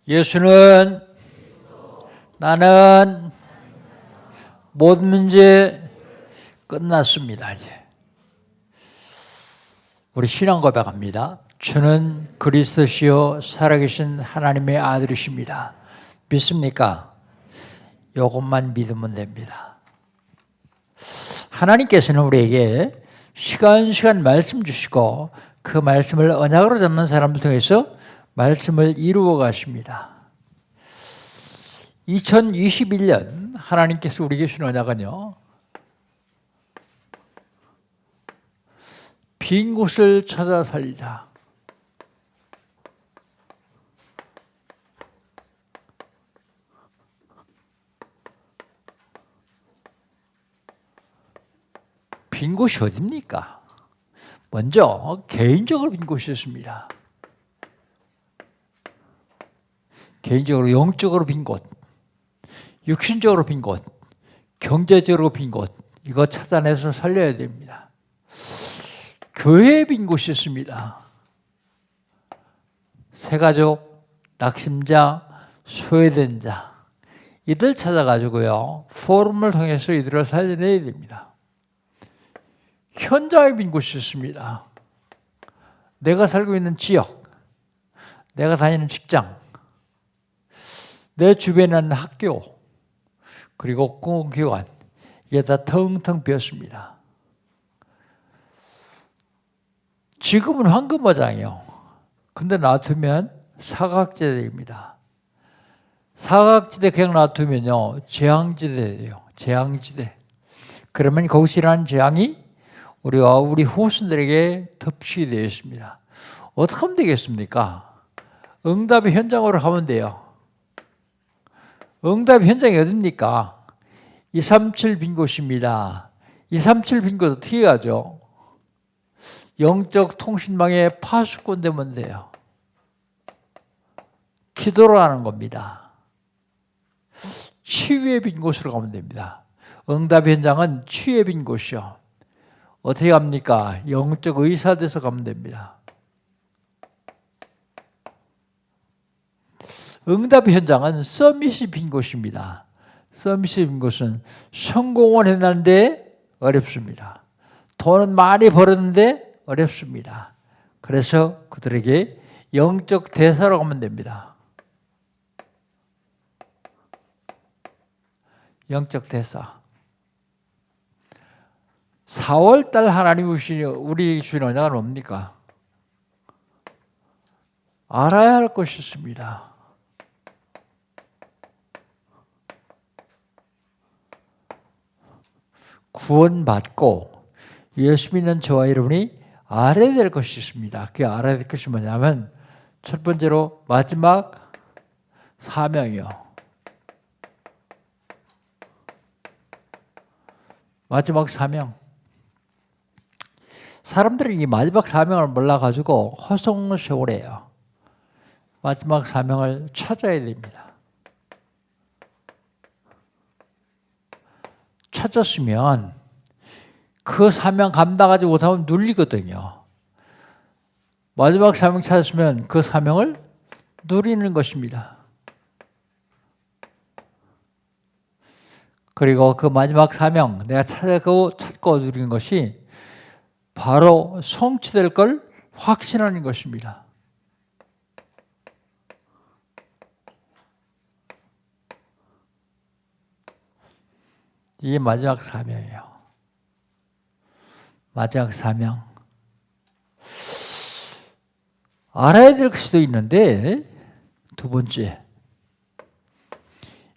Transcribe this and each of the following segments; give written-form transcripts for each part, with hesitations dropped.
예수는 나는 모든 문제 끝났습니다. 이제 우리 신앙 고백합니다. 주는 그리스도시요 살아계신 하나님의 아들이십니다. 믿습니까? 이것만 믿으면 됩니다. 하나님께서는 우리에게 시간 말씀 주시고 그 말씀을 언약으로 잡는 사람들 통해서 말씀을 이루어 가십니다. 2021년 하나님께서 우리에게 주신 언약은요, 빈 곳을 찾아 살리자. 빈 곳이 어딥니까? 먼저 개인적으로 빈 곳이 있습니다. 개인적으로 영적으로 빈 곳, 육신적으로 빈 곳, 경제적으로 빈 곳, 이거 찾아내서 살려야 됩니다. 교회에 빈 곳이 있습니다. 새가족, 낙심자, 소외된 자, 이들 찾아가지고요, 포럼을 통해서 이들을 살려내야 됩니다. 현장에 빈 곳이 있습니다. 내가 살고 있는 지역, 내가 다니는 직장, 내 주변에 있는 학교, 그리고 공공기관, 이게 다 텅텅 비었습니다. 지금은 황금어장이요. 근데 놔두면 사각지대입니다. 사각지대 그냥 놔두면요, 재앙지대예요. 재앙지대. 그러면 거기서 일어나는 재앙이 우리와 우리 후손들에게 덮치게 되어 있습니다. 어떻게 하면 되겠습니까? 응답의 현장으로 가면 돼요. 응답 현장이 어딥니까? 237 빈 곳입니다. 237 빈 곳 어떻게 하죠? 영적 통신망의 파수꾼 되면 돼요. 기도로 하는 겁니다. 치유의 빈 곳으로 가면 됩니다. 응답 현장은 치유의 빈 곳이요. 어떻게 합니까? 영적 의사 돼서 가면 됩니다. 응답 현장은 서밋이 빈 곳입니다. 서밋이 빈 곳은 성공을 해놨는데 어렵습니다. 돈은 많이 벌었는데 어렵습니다. 그래서 그들에게 영적 대사로 가면 됩니다. 영적 대사. 4월달 하나님 우리 주신 언약은 뭡니까? 알아야 할 것이 있습니다. 구원받고 예수 믿는 저와 여러분이 알아야 될 것이 있습니다. 그게 알아야 될 것이 뭐냐면, 첫 번째로 마지막 사명이요. 마지막 사명. 사람들이 이 마지막 사명을 몰라가지고 허송세월해요. 마지막 사명을 찾아야 됩니다. 찾았으면 그 사명 감당하지 못하면 눌리거든요. 마지막 사명 찾았으면 그 사명을 누리는 것입니다. 그리고 그 마지막 사명, 내가 찾고 누리는 것이 바로 성취될 걸 확신하는 것입니다. 이게 마지막 사명이에요. 마지막 사명. 알아야 될 수도 있는데, 두 번째,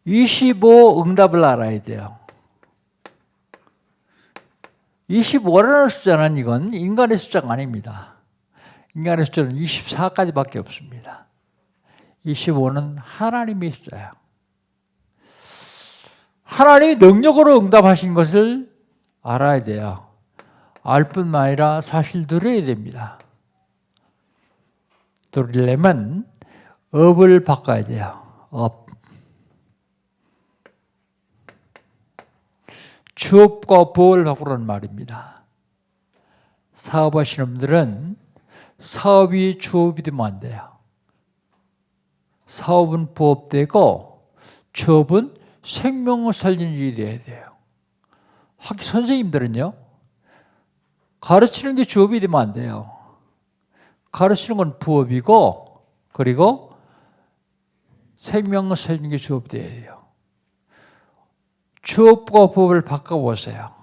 25 응답을 알아야 돼요. 25라는 숫자는 이건 인간의 숫자가 아닙니다. 인간의 숫자는 24까지밖에 없습니다. 25는 하나님의 숫자예요. 하나님이 능력으로 응답하신 것을 알아야 돼요. 알 뿐만 아니라 사실 누려야 됩니다. 누리려면 업을 바꿔야 돼요. 업. 주업과 보업을 바꾸라는 말입니다. 사업하시는 분들은 사업이 주업이 되면 안 돼요. 사업은 부업되고 취업은 생명을 살리는 일이 돼야 돼요. 학교 선생님들은요, 가르치는 게 주업이 되면 안 돼요. 가르치는 건 부업이고, 그리고 생명을 살리는 게 주업이 돼야 돼요. 주업과 부업을 바꿔보세요.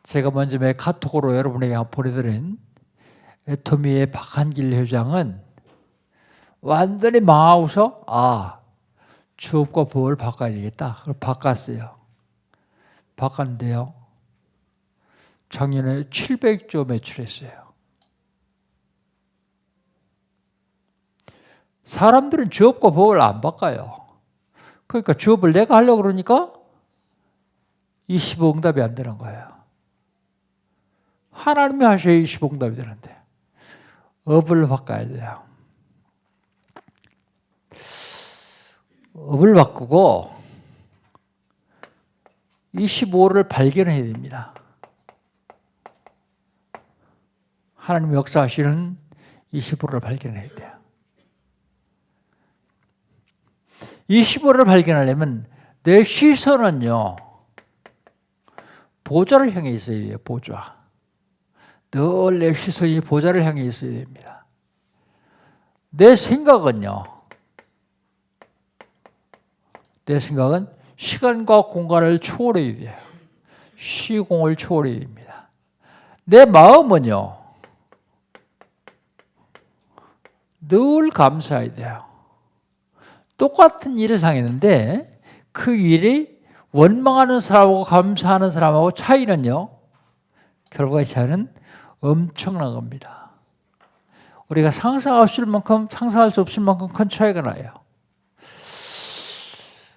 제가 먼저 카톡으로 여러분에게 보내드린 애토미의 박한길 회장은 완전히 망하고서 주업과 부업을 바꿔야 되겠다. 그걸 바꿨어요. 바꿨는데요, 작년에 700조 매출했어요. 사람들은 주업과 부업을 안 바꿔요. 그러니까 주업을 내가 하려고 그러니까 25응답이 안 되는 거예요. 하나님이 하셔야 25응답이 되는데 업을 바꿔야 돼요. 업을 바꾸고 25를 발견해야 됩니다. 하나님 역사하시는 25를 발견해야 돼요. 25를 발견하려면 내 시선은요, 보좌를 향해 있어야 돼요. 보좌. 늘 내 시선이 보좌를 향해 있어야 됩니다. 내 생각은요, 내 생각은 시간과 공간을 초월해야 돼요. 시공을 초월해야 됩니다. 내 마음은요, 늘 감사해야 돼요. 똑같은 일을 당했는데 그 일이 원망하는 사람하고 감사하는 사람하고 차이는요, 결과의 차이는 엄청난 겁니다. 우리가 상상할 수 없을 만큼 큰 차이가 나요.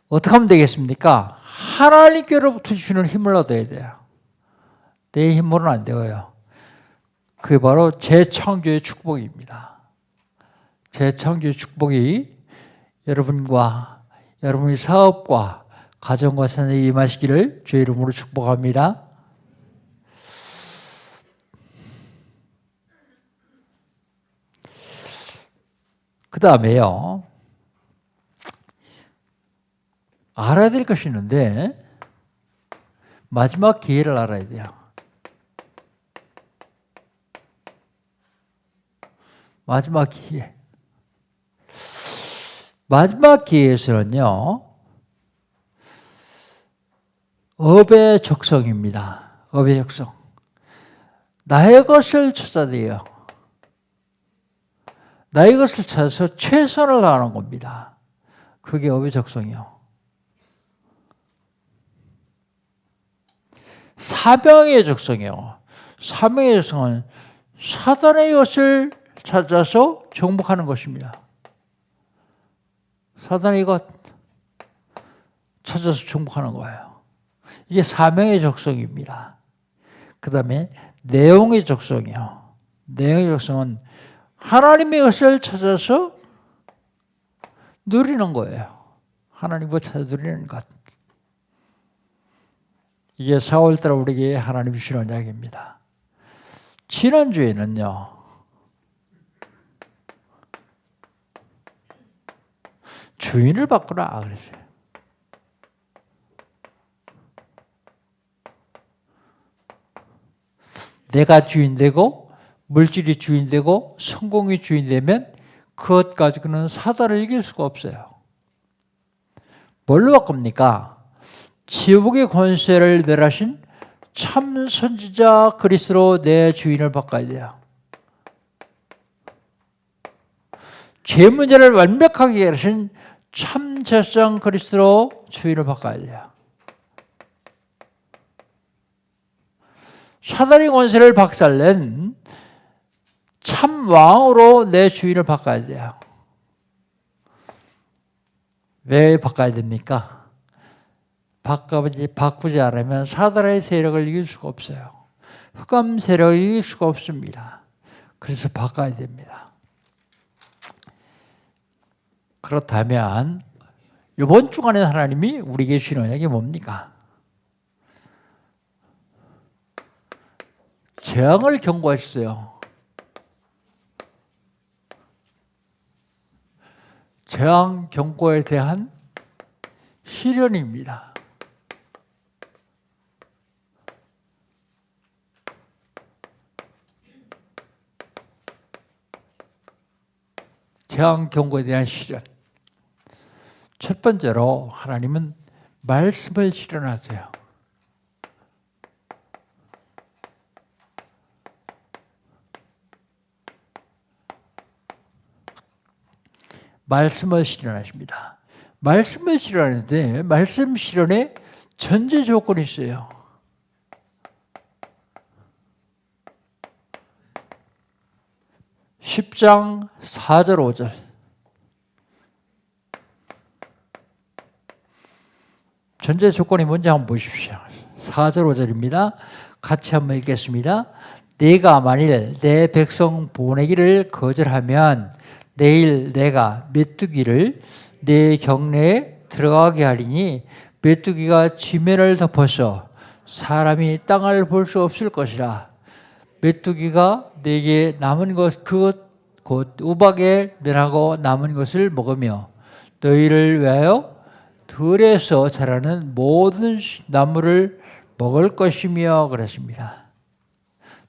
어떻게 하면 되겠습니까? 하나님께로부터 주시는 힘을 얻어야 돼요. 내 힘으로는 안 되고요. 그게 바로 재창조의 축복입니다. 재창조의 축복이 여러분과 여러분의 사업과 가정과 생활에 임하시기를 주의 이름으로 축복합니다. 그 다음에요, 알아야 될 것이 있는데 마지막 기회를 알아야 돼요. 마지막 기회. 마지막 기회에서는요, 업의 적성입니다. 업의 적성. 나의 것을 찾아야 돼요. 나의 것을 찾아서 최선을 다하는 겁니다. 그게 업의 적성이요. 사명의 적성이요. 사명의 적성은 사단의 것을 찾아서 정복하는 것입니다. 사단의 것 찾아서 정복하는 거예요. 이게 사명의 적성입니다. 그 다음에 내용의 적성이요. 내용의 적성은 하나님의 것을 찾아서 누리는 거예요. 하나님을 찾아 누리는 것. 이게 4월달 우리에게 하나님 주신 언약입니다. 지난주에는요, 주인을 바꾸라 그랬어요. 내가 주인 되고 물질이 주인 되고 성공이 주인 되면 그것 가지고는 사단을 이길 수가 없어요. 뭘로 바꿉니까? 지옥의 권세를 멸하신 참 선지자 그리스도로 내 주인을 바꿔야 돼요. 죄 문제를 완벽하게 해결하신 참 제사장 그리스도로 주인을 바꿔야 돼요. 사단의 권세를 박살낸 참 왕으로 내 주인을 바꿔야 돼요. 왜 바꿔야 됩니까? 바꾸지 않으면 사단의 세력을 이길 수가 없어요. 흑암 세력을 이길 수가 없습니다. 그래서 바꿔야 됩니다. 그렇다면 이번 주간에 하나님이 우리에게 주신 언약이 뭡니까? 재앙을 경고하셨어요. 재앙 경고에 대한 실현입니다. 재앙 경고에 대한 실현. 첫 번째로 하나님은 말씀을 실현하세요. 말씀을 실현하십니다. 말씀을 실현하는데 말씀 실현에 전제 조건이 있어요. (10장) 4절 5절. 전제 조건이 뭔지 한번 보십시오. 4절 5절입니다. 같이 한번 읽겠습니다. 네가 만일 내 백성 보내기를 거절하면 내일 내가 메뚜기를 내 경내에 들어가게 하리니 메뚜기가 지면을 덮어서 사람이 땅을 볼 수 없을 것이라. 메뚜기가 내게 남은 것 그것 곧 우박에 면하고 남은 것을 먹으며 너희를 위하여 들에서 자라는 모든 나무를 먹을 것이며 그랬습니다.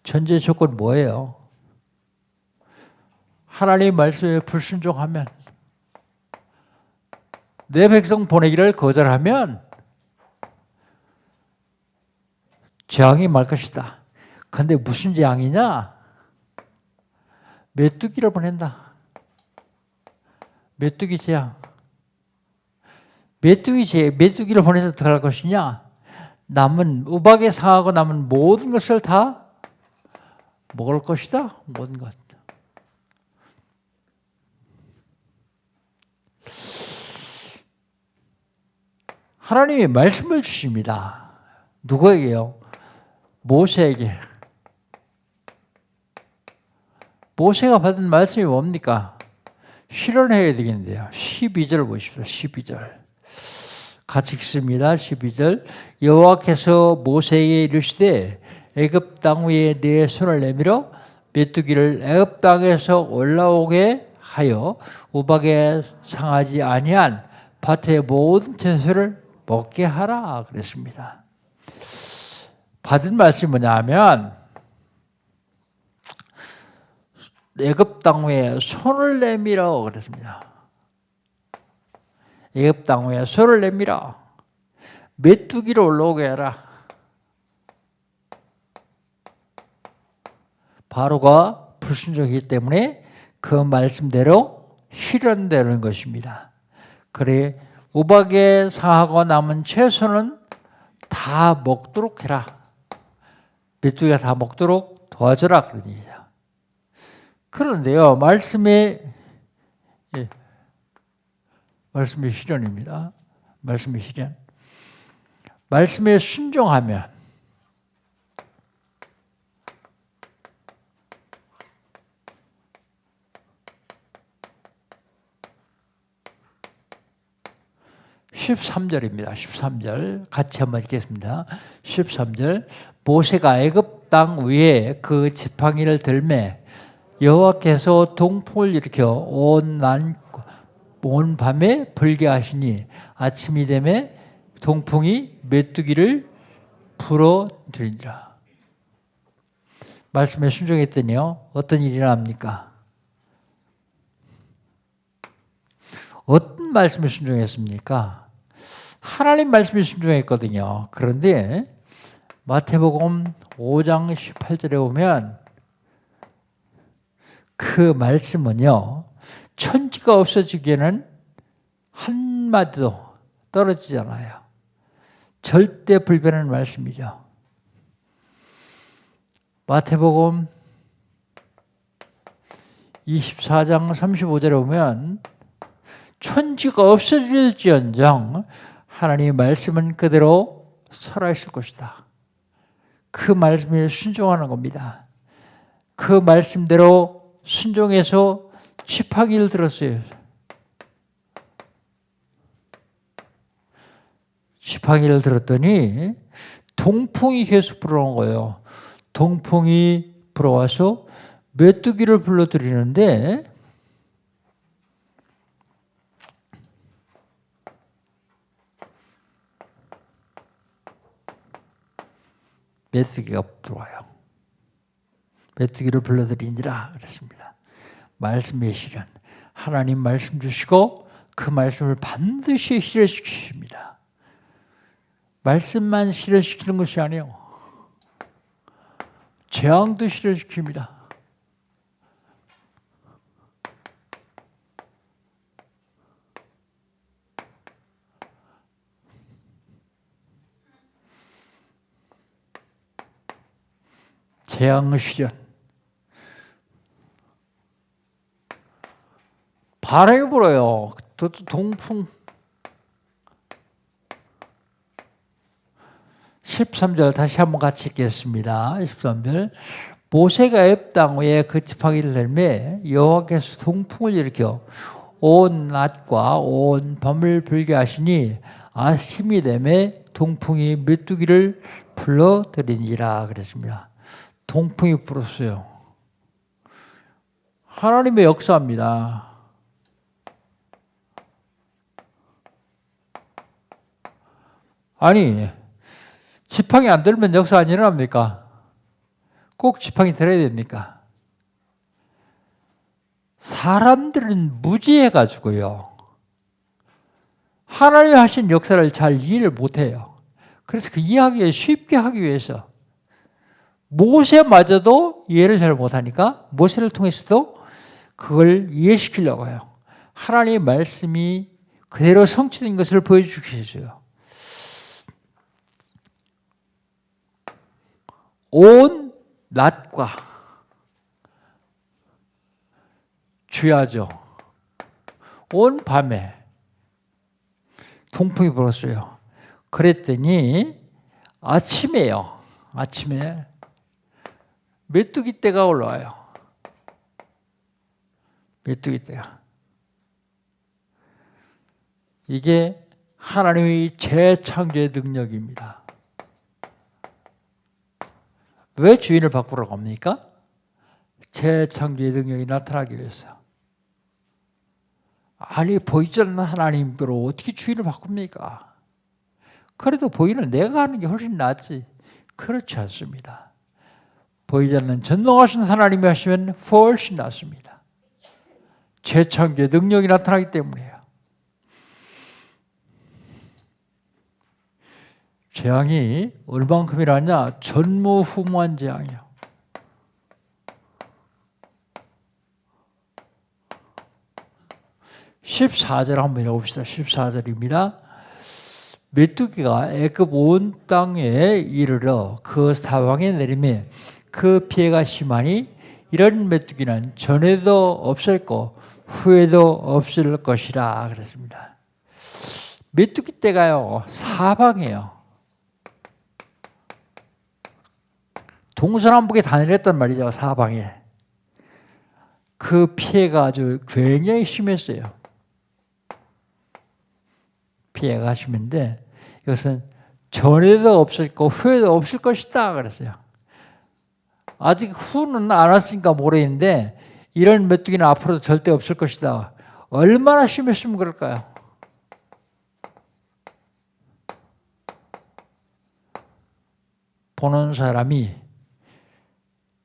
전제 조건 뭐예요? 하나님 말씀에 불순종하면, 내 백성 보내기를 거절하면 재앙이 말 것이다. 그런데 무슨 재앙이냐? 메뚜기를 보낸다. 메뚜기 재앙. 메뚜기를 보내서 어떻게 할 것이냐? 남은 우박에 상하고 남은 모든 것을 다 먹을 것이다. 모든 것. 하나님이 말씀을 주십니다. 누구에게요? 모세에게. 모세가 받은 말씀이 뭡니까? 실현해야 되겠는데요. 12절 보십시오. 12절. 같이 읽습니다. 12절. 여호와께서 모세에게 이르시되 애굽 땅 위에 네 손을 내밀어 메뚜기를 애굽 땅에서 올라오게 하여 우박에 상하지 아니한 밭의 모든 채소를 먹게 하라 그랬습니다. 받은 말씀이 뭐냐 하면 애굽 땅 위에 손을 내밀어 그랬습니다. 애굽 땅 위에 손을 내밀어 메뚜기를 올라오게 해라. 바로가 불순종이기 때문에 그 말씀대로 실현되는 것입니다. 그래 우박에 상하고 남은 채소는 다 먹도록 해라. 메뚜기가 다 먹도록 도와줘라 그런 얘기죠. 그런데요, 말씀의 실현입니다. 말씀의 실현. 말씀에 순종하면 (13절입니다) 13절 같이 한번 읽겠습니다. 13절. 모세가 애굽 땅 위에 그 지팡이를 들매 여호와께서 동풍을 일으켜 온 밤에 불게 하시니 아침이 되매 동풍이 메뚜기를 불어들이니라. 말씀에 순종했더니요, 어떤 일이 일어납니까? 어떤 말씀에 순종했습니까? 하나님 말씀에 순종했거든요. 그런데 마태복음 5장 18절에 보면 그 말씀은요, 천지가 없어지기에는 한마디도 떨어지지 않아요. 절대 불변하는 말씀이죠. 마태복음 24장 35절에 보면 천지가 없어질지언정 하나님의 말씀은 그대로 살아있을 것이다. 그 말씀에 순종하는 겁니다. 그 말씀대로 순종해서 지팡이를 들었어요. 지팡이를 들었더니 동풍이 계속 불어오는 거예요. 동풍이 불어와서 메뚜기를 불러들이는데 메뚜기가 들어와요. 메뚜기를 불러들이니라 그랬습니다. 말씀의 실현. 하나님 말씀 주시고 그 말씀을 반드시 실현시키십니다. 말씀만 실현시키는 것이 아니에요. 재앙도 실현시킵니다. 재앙 실현. 바람이 불어요. 또 동풍. 13절 다시 한번 같이 읽겠습니다. 13절. 모세가 애굽 땅 위에 거집하기를 내매 여호와께서 동풍을 일으켜 온 낮과 온 밤을 불게 하시니 아침이 되매 동풍이 메뚜기를 불러들이니라 그랬습니다. 동풍이 불었어요. 하나님의 역사입니다. 아니, 지팡이 안 들면 역사 안 일어납니까? 꼭 지팡이 들어야 됩니까? 사람들은 무지해가지고요. 하나님이 하신 역사를 잘 이해를 못해요. 그래서 그 이해하기 쉽게 하기 위해서 모세마저도 이해를 잘 못하니까 모세를 통해서도 그걸 이해시키려고 해요. 하나님의 말씀이 그대로 성취된 것을 보여주기 위해서요. 온 낮과 주야죠. 온 밤에 동풍이 불었어요. 그랬더니 아침에요. 아침에 메뚜기 떼가 올라와요. 메뚜기 떼가. 이게 하나님의 재창조의 능력입니다. 왜 주인을 바꾸라고 합니까? 재창조의 능력이 나타나기 위해서. 아니 보이지 않는 하나님으로 어떻게 주인을 바꿉니까? 그래도 보이는 내가 하는 게 훨씬 낫지. 그렇지 않습니다. 보이지 않는 전능하신 하나님이 하시면 훨씬 낫습니다. 재창조의 능력이 나타나기 때문이에요. 재앙이 얼만큼이라냐? 전무후무한 재앙이요. (14절) 한번 읽어봅시다. 14절입니다. 메뚜기가 애굽 온 땅에 이르러 그 사방에 내리매 그 피해가 심하니 이런 메뚜기는 전에도 없었고 후에도 없을 것이라 그랬습니다. 메뚜기 떼가요 사방이에요. 동서남북에 다 내렸단 말이죠. 사방에. 그 피해가 아주 굉장히 심했어요. 피해가 심한데 이것은 전에도 없었고 후에도 없을 것이다 그랬어요. 아직 후는 안 왔으니까 모르겠는데 이런 메뚜기는 앞으로도 절대 없을 것이다. 얼마나 심했으면 그럴까요? 보는 사람이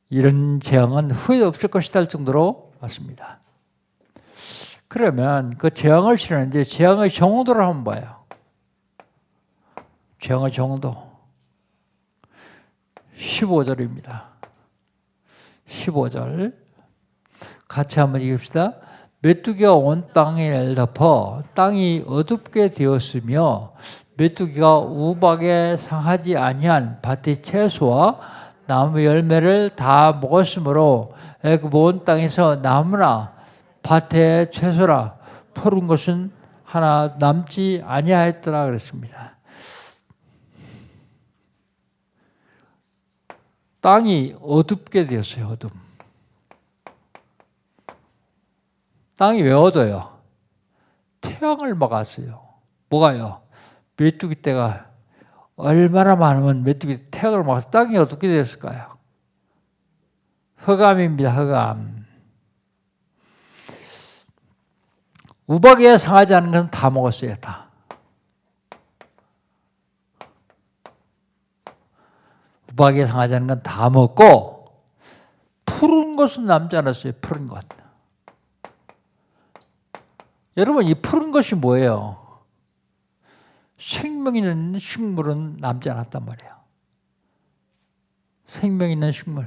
이런 재앙은 후에도 없을 것이다 할 정도로 왔습니다. 그러면 그 재앙을 실현하는데 재앙의 정도를 한번 봐요. 재앙의 정도. 15절입니다. 15절 같이 한번 읽읍시다. 메뚜기가 온 땅을 덮어 땅이 어둡게 되었으며 메뚜기가 우박에 상하지 아니한 밭의 채소와 나무 열매를 다 먹었으므로 애굽 온 땅에서 나무나 밭의 채소라 푸른 것은 하나 남지 아니하였더라 그랬습니다. 땅이 어둡게 되었어요. 어둠. 땅이 왜 어두워요? 태양을 막았어요. 뭐가요? 메뚜기 떼가 얼마나 많으면 메뚜기 태양을 막아서 땅이 어둡게 되었을까요? 흑암입니다. 흑암. 우박에 상하지 않은 건 다 먹었어요. 다. 구박에 상하지 않는 건 다 먹고 푸른 것은 남지 않았어요. 푸른 것. 여러분 이 푸른 것이 뭐예요? 생명 있는 식물은 남지 않았단 말이에요. 생명 있는 식물.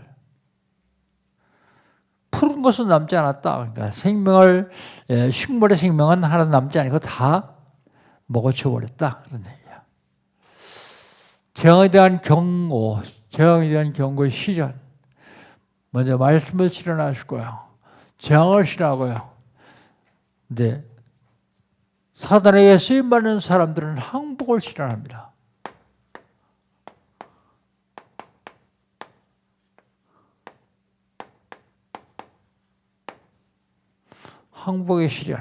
푸른 것은 남지 않았다. 그러니까 식물의 생명은 하나 남지 않고 다 먹어치워버렸다. 그런 얘기예요. 재앙에 대한 경고, 재앙에 대한 경고의 시전. 먼저 말씀을 실현하시고요. 재앙을 실현하고요. 근데 사단에게 쓰임받는 사람들은 항복을 실현합니다. 항복의 실현.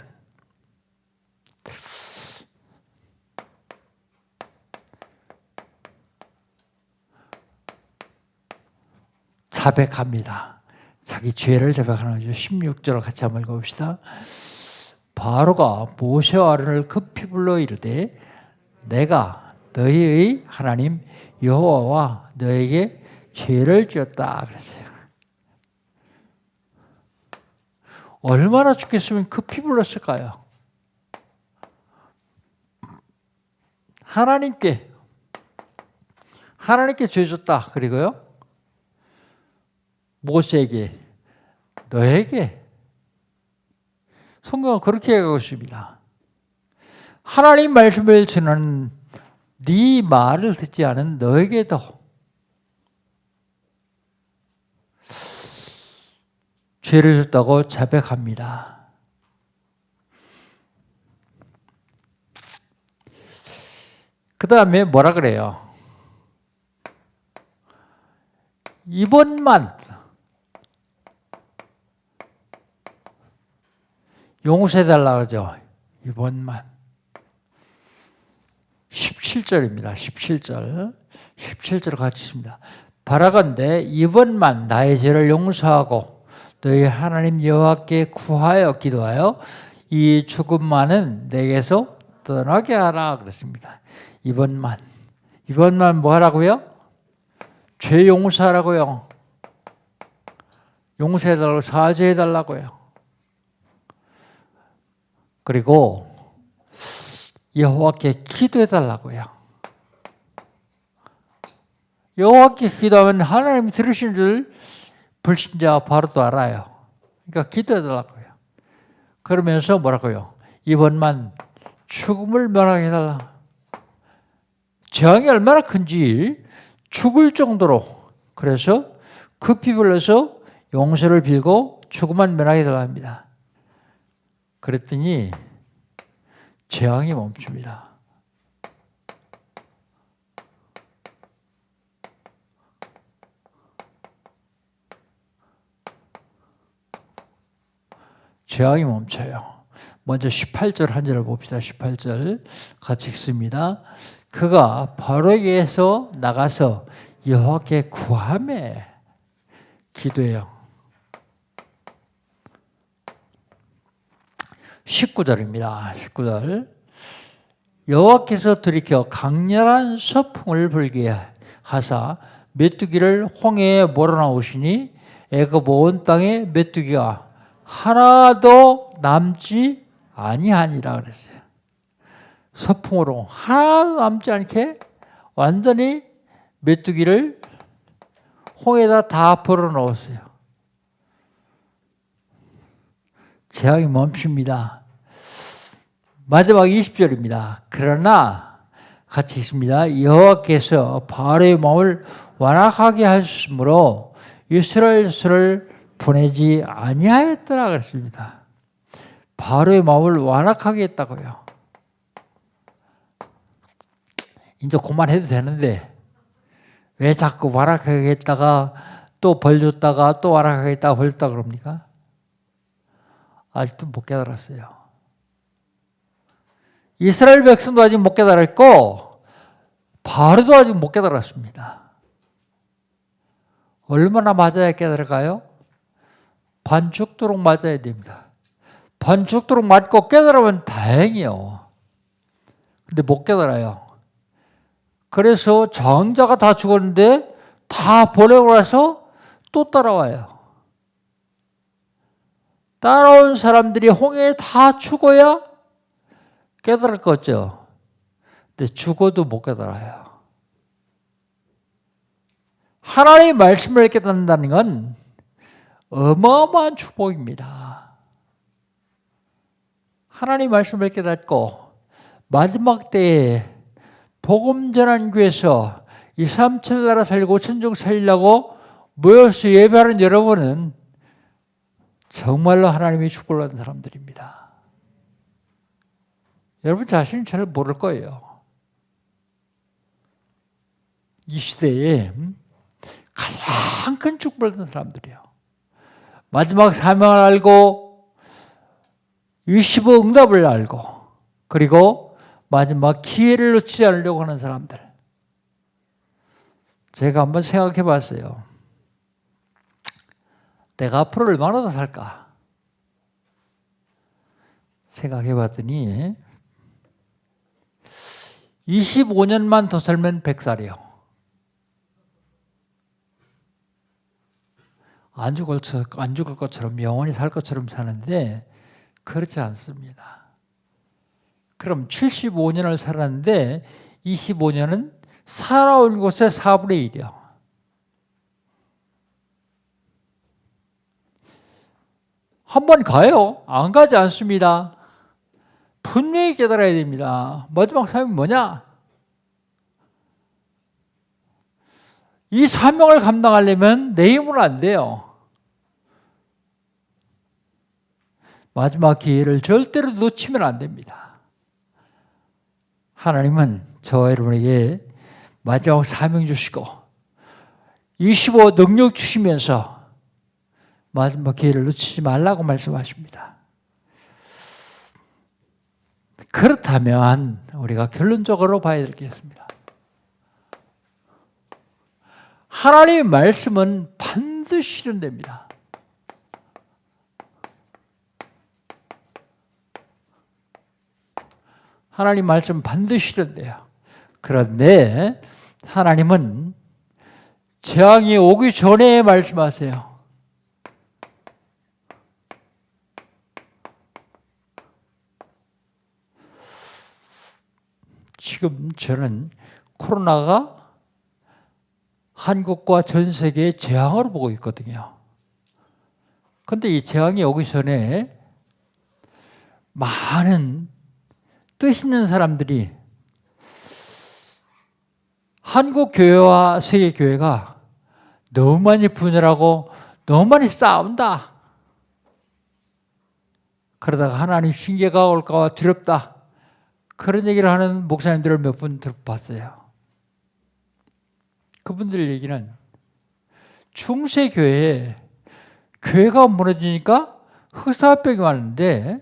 자백합니다. 자기 죄를 자백하는 거죠. 16절을 같이 한번 읽어봅시다. 바로가 모세와 아론을 급히 불러 이르되 내가 너희의 하나님 여호와와 너에게 죄를 지었다 그랬어요. 얼마나 죽겠으면 급히 불렀을까요? 하나님께 죄 졌다. 그리고요 모세에게 너에게 성경은 그렇게 얘기하고 있습니다. 하나님 말씀을 전하는 네 말을 듣지 않은 너에게도 죄를 졌다고 자백합니다. 그 다음에 뭐라 그래요? 이번만 용서해달라고 하죠. 이번만. 17절입니다. 17절. 17절 같이 있습니다. 바라건대 이번만 나의 죄를 용서하고 너희 하나님 여호와께 구하여 기도하여 이 죽음만은 내게서 떠나게 하라 그랬습니다. 이번만 뭐 하라고요? 죄 용서하라고요. 용서해달라고 사죄해달라고요. 그리고 여호와께 기도해달라고요. 여호와께 기도하면 하나님 들으시는 줄 불신자 바로도 알아요. 그러니까 기도해달라고요. 그러면서 뭐라고요? 이번만 죽음을 면하게 해달라. 재앙이 얼마나 큰지 죽을 정도로 그래서 급히 불러서 용서를 빌고 죽음만 면하게 해달라 합니다. 그랬더니 재앙이 멈춥니다. 재앙이 멈춰요. 먼저 18절 한 절을 봅시다. 18절 같이 읽습니다. 그가 바로에게서 나가서 여호와께 구하며 기도해요. 19절입니다. 19절. 여호와께서 들이켜 강렬한 서풍을 불게 하사 메뚜기를 홍해에 몰아넣으시니 애굽 온 땅에 메뚜기가 하나도 남지 아니하니라 그랬어요. 서풍으로 하나도 남지 않게 완전히 메뚜기를 홍해에다 다 불어넣었어요. 재앙이 멈춥니다. 마지막 20절입니다. 그러나 같이 있습니다. 여호와께서 바로의 마음을 완악하게 하셨으므로 이스라엘을 보내지 아니하였더라 그랬습니다. 바로의 마음을 완악하게 했다고요. 이제 그만해도 되는데 왜 자꾸 완악하게 했다가 또 벌 줬다가 또 완악하게 했다가 벌 줬다가 그럽니까? 아직도 못 깨달았어요. 이스라엘 백성도 아직 못 깨달았고 바로도 아직 못 깨달았습니다. 얼마나 맞아야 깨달을까요? 반 죽도록 맞아야 됩니다. 반 죽도록 맞고 깨달으면 다행이에요. 근데 못 깨달아요. 그래서 장자가 다 죽었는데 다 보내고 나서 또 따라와요. 따라온 사람들이 홍해에 다 죽어야 깨달을 거죠. 근데 죽어도 못 깨달아요. 하나님의 말씀을 깨닫는다는 건 어마어마한 축복입니다. 하나님의 말씀을 깨닫고 마지막 때에 복음 전한 교회에서 이 삼천 나라 살고 천국 살리려고 모여서 예배하는 여러분은 정말로 하나님의 축복을 받은 사람들입니다. 여러분 자신은 잘 모를 거예요. 이 시대에 가장 큰 축복을 받은 사람들이요. 마지막 사명을 알고 25 응답을 알고 그리고 마지막 기회를 놓치지 않으려고 하는 사람들. 제가 한번 생각해 봤어요. 내가 앞으로 얼마나 더 살까? 생각해 봤더니 25년만 더 살면 100살이요. 안 죽을 것처럼 영원히 살 것처럼 사는데 그렇지 않습니다. 그럼 75년을 살았는데 25년은 살아온 곳의 4분의 1이요. 한번 가요? 안 가지 않습니다. 분명히 깨달아야 됩니다. 마지막 사명이 뭐냐? 이 사명을 감당하려면 내 힘으로 안 돼요. 마지막 기회를 절대로 놓치면 안 됩니다. 하나님은 저와 여러분에게 마지막 사명 주시고 25 능력 주시면서 마지막 기회를 놓치지 말라고 말씀하십니다. 그렇다면 우리가 결론적으로 봐야 될 게 있습니다. 하나님의 말씀은 반드시 실현됩니다. 하나님 말씀은 반드시 실현돼요. 그런데 하나님은 재앙이 오기 전에 말씀하세요. 지금 저는 코로나가 한국과 전 세계의 재앙으로 보고 있거든요. 그런데 이 재앙이 오기 전에 많은 뜻 있는 사람들이 한국 교회와 세계 교회가 너무 많이 분열하고 너무 많이 싸운다. 그러다가 하나님 징계가 올까 두렵다. 그런 얘기를 하는 목사님들을 몇 분 들어봤어요. 그분들 얘기는 중세교회에 교회가 무너지니까 흑사병이 왔는데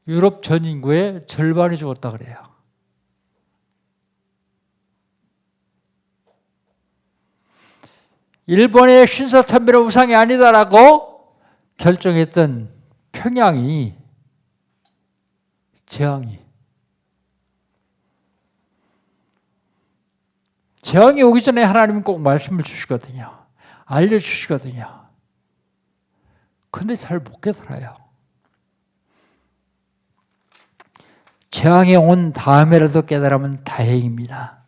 유럽 전 인구의 절반이 죽었다 그래요. 일본의 신사참배는 우상이 아니다라고 결정했던 평양이 재앙이 오기 전에 하나님은 꼭 말씀을 주시거든요. 알려주시거든요. 근데 잘 못 깨달아요. 재앙이 온 다음에라도 깨달으면 다행입니다.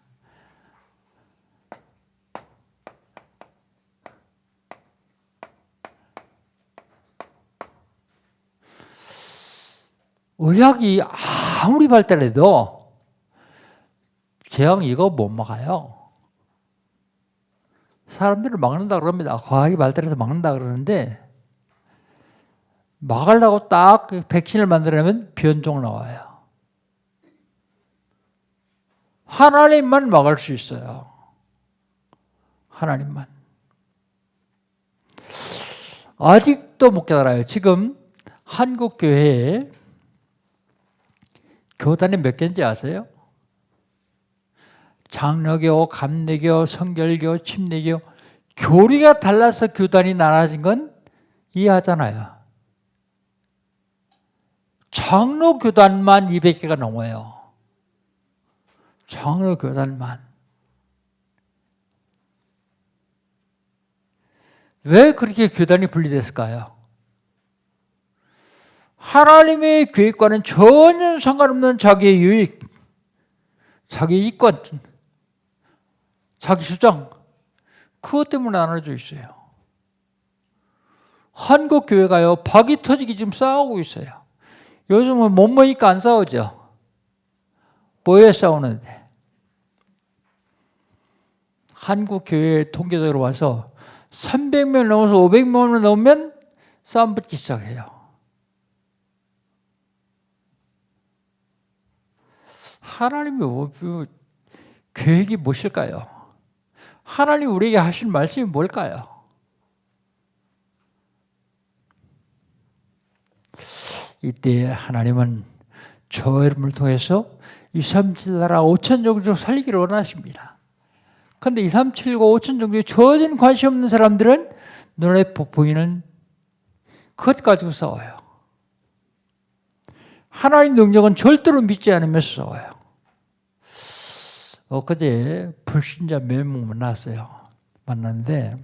의학이 아무리 발달해도 재앙 이거 못 막아요. 사람들을 막는다 그럽니다. 과학이 발달해서 막는다 그러는데 막으려고 딱 백신을 만들려면 변종 나와요. 하나님만 막을 수 있어요. 하나님만. 아직도 못 깨달아요. 지금 한국 교회에 교단이 몇 개인지 아세요? 장로교, 감리교, 성결교, 침례교, 교리가 달라서 교단이 나눠진 건 이해하잖아요. 장로교단만 200개가 넘어요. 장로교단만. 왜 그렇게 교단이 분리됐을까요? 하나님의 계획과는 전혀 상관없는 자기의 유익, 자기 이권, 자기 주장, 그것 때문에 나눠져 있어요. 한국 교회가요, 박이 터지게 지금 싸우고 있어요. 요즘은 못 모이니까 안 싸우죠. 뭐에 싸우는데? 한국 교회 통계적으로 봐서 300명 넘어서 500명을 넘으면 싸움 붙기 시작해요. 하나님의 계획이 무엇일까요? 하나님 우리에게 하신 말씀이 뭘까요? 이때 하나님은 저 여러분을 통해서 237 나라 5천 종족 살리기를 원하십니다. 그런데 237과 5천 종족에 전혀 관심 없는 사람들은 눈에 보이는 그것 가지고 싸워요. 하나님 능력은 절대로 믿지 않으면서 싸워요. 엊그제 불신자 몇 명 만났는데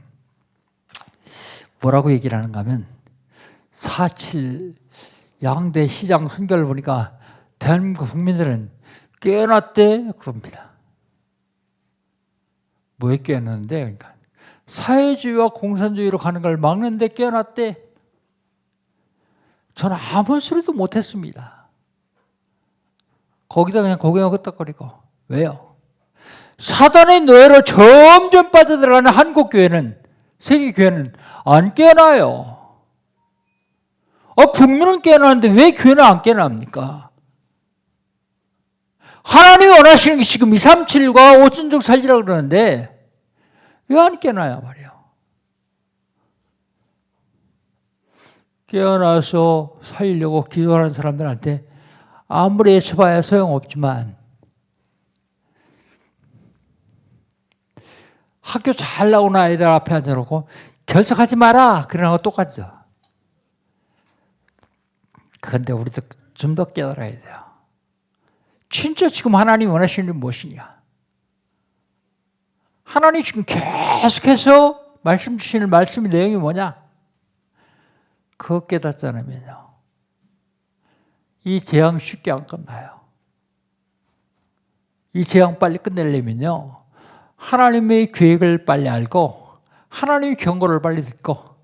뭐라고 얘기를 하는가 하면 4.7 양대 시장 선결을 보니까 대한민국 국민들은 깨어났대 그럽니다. 뭐에 깨어났는데? 그러니까 사회주의와 공산주의로 가는 걸 막는데 깨어났대. 저는 아무 소리도 못했습니다. 거기다 그냥 고개만 끄덕거리고. 왜요? 사단의 노예로 점점 빠져들어가는 한국교회는, 세계교회는 안 깨어나요. 국민은 깨어나는데 왜 교회는 안 깨어납니까? 하나님이 원하시는 게 지금 237과 5천족 살리라고 그러는데 왜 안 깨어나요 말이에요. 깨어나서 살리려고 기도하는 사람들한테 아무리 애써봐야 소용없지만 학교 잘 나오는 아이들 앞에 앉아놓고 결석하지 마라 그러는 거 똑같죠. 그런데 우리도 좀 더 깨달아야 돼요. 진짜 지금 하나님 원하시는 게 무엇이냐? 하나님 지금 계속해서 말씀 주시는 말씀의 내용이 뭐냐? 그거 깨닫지 않으면요, 이 재앙 쉽게 안 끝나요. 이 재앙 빨리 끝내려면요, 하나님의 계획을 빨리 알고 하나님의 경고를 빨리 듣고,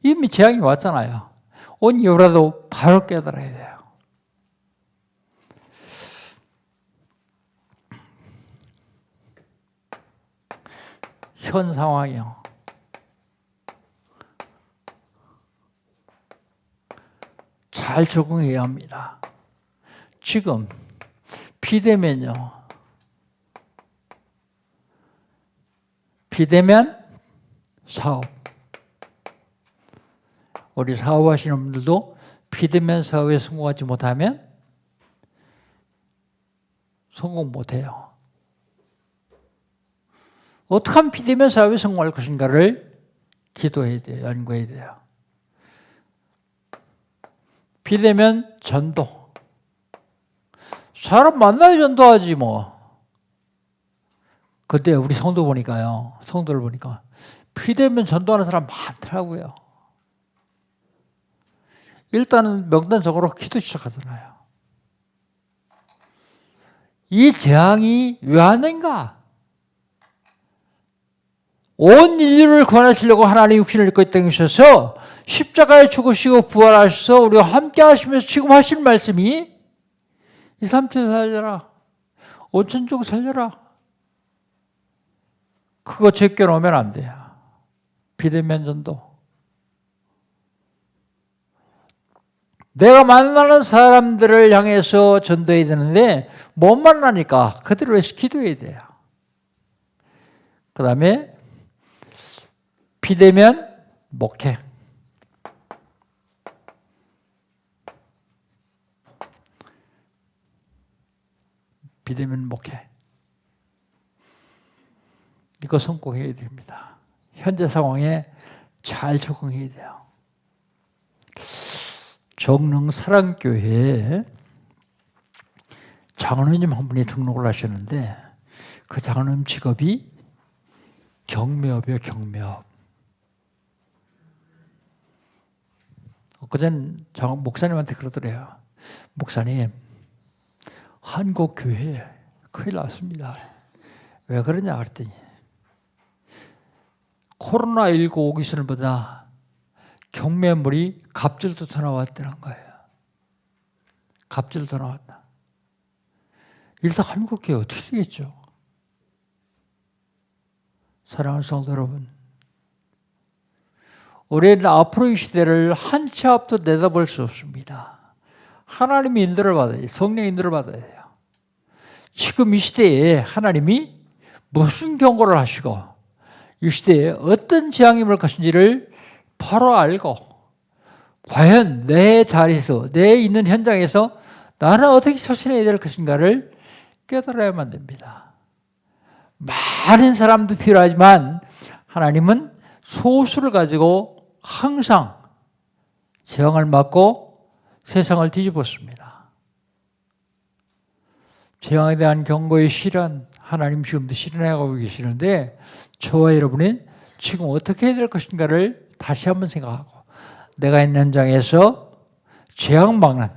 이미 재앙이 왔잖아요. 온 이후라도 바로 깨달아야 돼요. 현 상황이요, 잘 적응해야 합니다. 지금 비대면요, 비대면 사업, 우리 사업하시는 분들도 비대면 사업에 성공하지 못하면 성공 못해요. 어떻게 하면 비대면 사업에 성공할 것인가를 기도해야 돼요. 연구해야 돼요. 비대면 전도. 사람 만나야 전도하지 뭐. 그때 우리 성도 보니까요, 성도를 보니까 비대면 전도하는 사람 많더라고요. 일단은 명단적으로 기도 시작하잖아요. 이 재앙이 왜 왔는가? 온 인류를 구원하시려고 하나님 육신을 입고 이 땅에 오셔서 십자가에 죽으시고 부활하셔서 우리와 함께 하시면서 지금 하신 말씀이 237 살려라, 5천족 살려라. 그거 제껴놓으면 안 돼요. 비대면 전도. 내가 만나는 사람들을 향해서 전도해야 되는데 못 만나니까 그들을 위해서 기도해야 돼요. 그 다음에 비대면 목회. 비대면 목회. 이거 성공해야 됩니다. 현재 상황에 잘 적응해야 돼요. 정릉 사랑교회에 장로님 한 분이 등록을 하셨는데 그 장로님 직업이 경매업이에요. 경매업. 그전 목사님한테 그러더래요. 목사님, 한국 교회 큰일 났습니다. 왜 그러냐 그랬더니 코로나19 오기 전보다 경매물이 갑절도 더 나왔다는 거예요. 갑절 더 나왔다. 일단 한국 교회 어떻게 되겠죠? 사랑하는 성도 여러분, 우리는 앞으로 이 시대를 한 치 앞도 내다볼 수 없습니다. 하나님의 인도를 받아야 돼요. 성령의 인도를 받아야 돼요. 지금 이 시대에 하나님이 무슨 경고를 하시고 이 시대에 어떤 재앙이 올 것인지를 바로 알고 과연 내 자리에서 내 있는 현장에서 나는 어떻게 처신해야 될 것인가를 깨달아야만 됩니다. 많은 사람도 필요하지만 하나님은 소수를 가지고 항상 재앙을 맞고 세상을 뒤집었습니다. 재앙에 대한 경고의 실현, 하나님 지금도 실현하고 계시는데 저와 여러분이 지금 어떻게 해야 될 것인가를 다시 한번 생각하고 내가 있는 현장에서 재앙 막는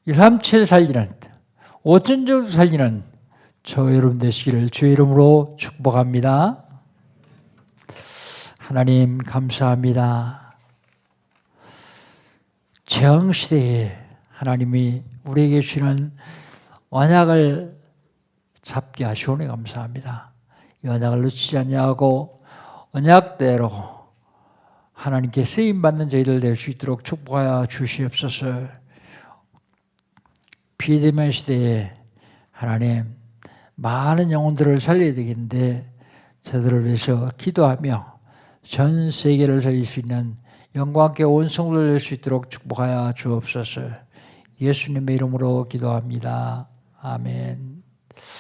237 살리는 5천 정도 살리는 저 여러분 되시기를 주의 이름으로 축복합니다. 하나님 감사합니다. 재앙 시대에 하나님이 우리에게 주시는 언약을 잡게 하시오니 감사합니다. 이 언약을 놓치지 않냐고 언약대로 하나님께 쓰임받는 저희들 될 수 있도록 축복하여 주시옵소서. 비대면 시대에 하나님 많은 영혼들을 살려야 되겠는데 저들을 위해서 기도하며 전 세계를 살릴 수 있는 영광께 온 성도를 낼 수 있도록 축복하여 주옵소서. 예수님의 이름으로 기도합니다. 아멘.